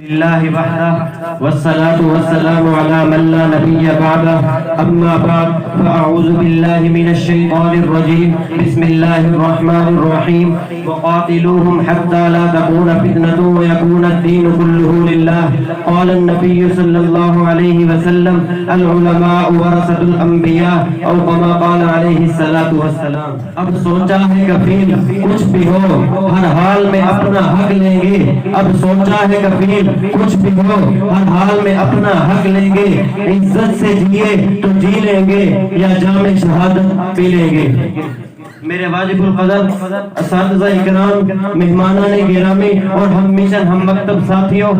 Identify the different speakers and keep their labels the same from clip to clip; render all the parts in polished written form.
Speaker 1: لله وحده والصلاة والسلام على من لا نبي بعده أما بعد فأعوذ بالله من الشيطان الرجيم بسم الله الرحمن الرحيم وقاتلوهم حتى لا تكون فتنة ويكون الدين كله لله قال النبي صلى الله عليه وسلم العلماء ورثة الأنبياء أو كما قال عليه الصلاة والسلام. اب سوچا ہے کفیل کچھ بھی ہو ہر حال میں اپنا حق لیں گے. اب سوچا ہے کفیل کچھ بھی ہو ہر حال میں اپنا حق لیں گے. عزت سے جیے تو جی لیں گے یا جام شہادت پی لیں گے. میرے واجب القدر اساتذہ اکرام، مہمانان گرامی اور ہم مشن ہم مکتب ساتھیوں،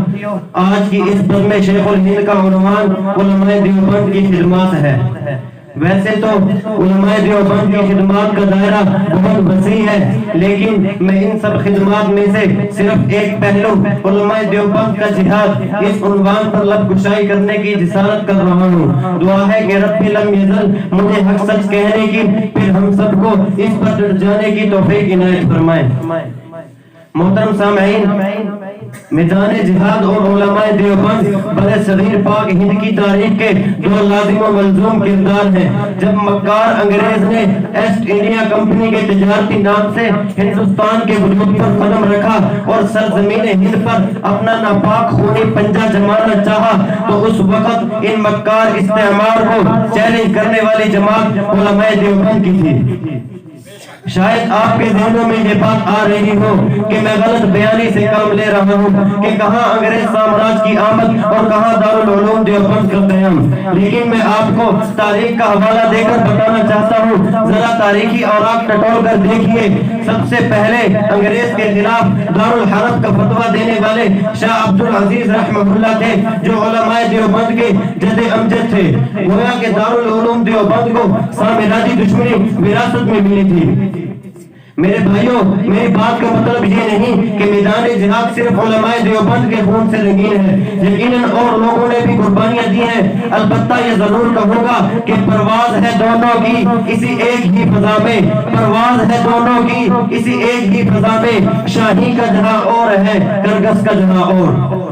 Speaker 1: آج کی اس بزم شیخ الہند کا عنوان علماء دیوبند کی خدمات ہے. ویسے تو علماء دیوبند کی خدمات کا دائرہ بہت وسیع ہے، لیکن میں ان سب خدمات میں سے صرف ایک پہلو علماء دیوبند کا جہاد اس عنوان پر لب گشائی کرنے کی جسارت کر رہا ہوں. دعا ہے کہ رب لم یزل مجھے حق سچ کہنے کی، پھر ہم سب کو اس پر ڈٹ جانے کی توفیق عنایت فرمائے. محترم سامعین، میدان جہاد اور علماء دیوبند بر صغیر پاک ہند کی تاریخ کے دو لازم و ملزوم کردار ہیں. جب مکار انگریز نے ایسٹ انڈیا کمپنی کے تجارتی نام سے ہندوستان کے وجود پر قدم رکھا اور سرزمین ہند پر اپنا ناپاک خونی پنجہ جمانا چاہا، تو اس وقت ان مکار استعمار کو چیلنج کرنے والی جماعت علماء دیوبند کی تھی. شاید آپ کے ذہنوں میں یہ بات آ رہی ہو کہ میں غلط بیانی سے کام لے رہا ہوں کہ کہاں انگریز سامراج کی آمد اور کہاں دارالعلوم دیوبند کا قیام. لیکن میں آپ کو تاریخ کا حوالہ دے کر بتانا چاہتا ہوں. ذرا تاریخی اوراق ٹٹول کر دیکھیے. سب سے پہلے انگریز کے خلاف دارالحرب کا فتویٰ دینے والے شاہ عبد العزیز رحمہ اللہ تھے، جو علماء دیوبند کے جد امجد تھے. گویا کہ دارالعلوم دیوبند کو سامراجی دشمنی وراثت میں ملی تھی. میرے بھائیوں، میری بات کا مطلب یہ نہیں کہ میدان جہاد صرف علماء دیوبند کے خون سے رنگین ہے. یقیناً اور لوگوں نے بھی قربانیاں دی ہیں. البتہ یہ ضرور کہوں گا کہ پرواز ہے دونوں کی اسی ایک ہی فضا میں. پرواز ہے دونوں کی اسی ایک ہی فضا میں. شاہی کا جہاں اور ہے، کرگس کا جہاں اور.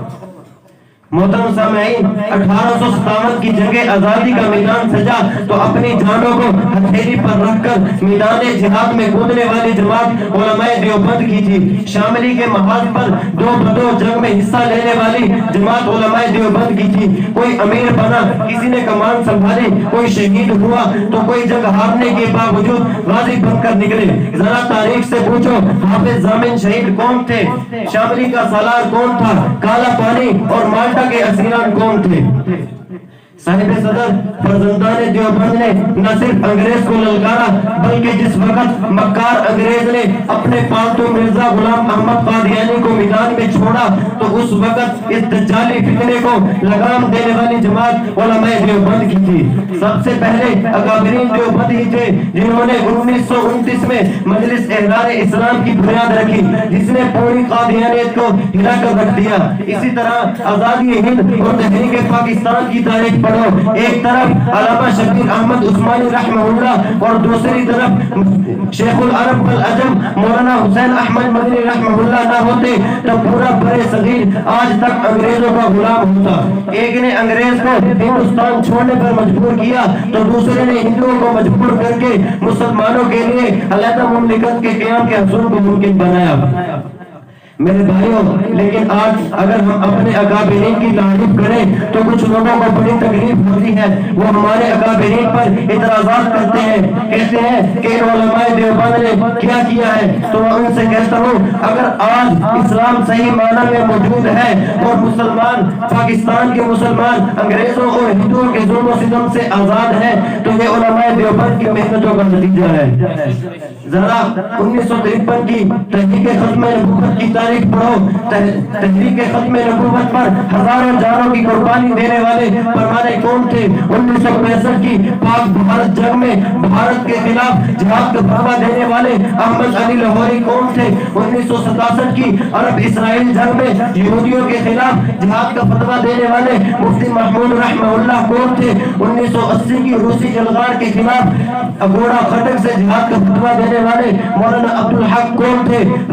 Speaker 1: محترم سامعین، 1857 کی جنگ آزادی کا میدان سجا تو اپنی جانوں کو ہتھیلی پر رکھ کر میدان جہاد میں کودنے والی جماعت علماء دیوبند کی تھی. شاملی کے محاذ پر دو بدو جنگ میں حصہ لینے والی جماعت علماء دیوبند کی تھی. کوئی امیر بنا، کسی نے کمان سنبھالی، کوئی شہید ہوا تو کوئی جنگ ہارنے کے باوجود غازی بن کر نکلے. ذرا تاریخ سے پوچھو، حافظ ضامن شہید کون تھے؟ شاملی کا سالار کون تھا؟ کالا پانی اور مالٹا کے اسیران کون تھے؟ صاحب صدر فرزندان دیوبند نے نہ صرف انگریز کو للکارا، بلکہ جس وقت مکار انگریز نے اپنے پالتو مرزا غلام احمد قادیانی کو میدان میں چھوڑا تو اس وقت اس دجالی فتنے کو لگام دینے والی جماعت علماء دیوبند کی تھی. سب سے پہلے اکابرین دیوبند ہی تھے جنہوں نے 1929 میں مجلس احرار اسلام کی بنیاد رکھی، جس نے پوری قادیانیت کو ہلا کر رکھ دیا. اسی طرح آزادی ہند اور تحریک پاکستان کی تاریخ پڑھو. ایک طرف علامہ شبیر احمد عثمانی رحمہ اللہ اور دوسری طرف شیخ العرب والعجم مولانا حسین احمد مدنی رحمہ اللہ نہ ہوتے تو پورا بر صغیر آج تک انگریزوں کا غلام ہوتا. ایک نے انگریز کو ہندوستان چھوڑنے پر مجبور کیا تو دوسرے نے ہندوؤں کو مجبور کر کے مسلمانوں کے لیے علیحدہ مملکت کے قیام کے حصول کو ممکن بنایا. میرے بھائیوں، لیکن آج اگر ہم اپنے اکابرین کی تعریف کریں تو کچھ لوگوں کو بڑی تکلیف ہوتی ہے. وہ ہمارے اکابرین پر اعتراضات کرتے ہیں، کہتے ہیں کہ علماء دیوبند نے کیا کیا ہے. تو میں ان سے کہتا ہوں، اگر آج اسلام صحیح معنی میں موجود ہے اور مسلمان، پاکستان کے مسلمان انگریزوں اور ہندوؤں کے ظلم و ستم سے آزاد ہیں تو یہ علماء دیوبند کی محنتوں کا نتیجہ ہے. ذرا 1953 کی تحریک ختم نبوت کی تاریخ پڑھو. تحریک ختم نبوت پر ہزاروں جانوں کی قربانی دینے والے پروانے کون تھے؟ 1965 کی پاک بھارت جنگ میں بھارت کے خلاف جہاد کا بڑھاوا دینے والے احمد علی لاہوری کون تھے؟ 1967 کی عرب اسرائیل جنگ میں یہودیوں کے خلاف جہاد کا فتویٰ دینے والے مفتی محمود رحمہ اللہ کون تھے؟ 1980 کی روسی جلغار کے خلاف اگوڑا خٹک سے جہاد کا فتویٰ دینے والے مولانا عبدالحق کون تھے؟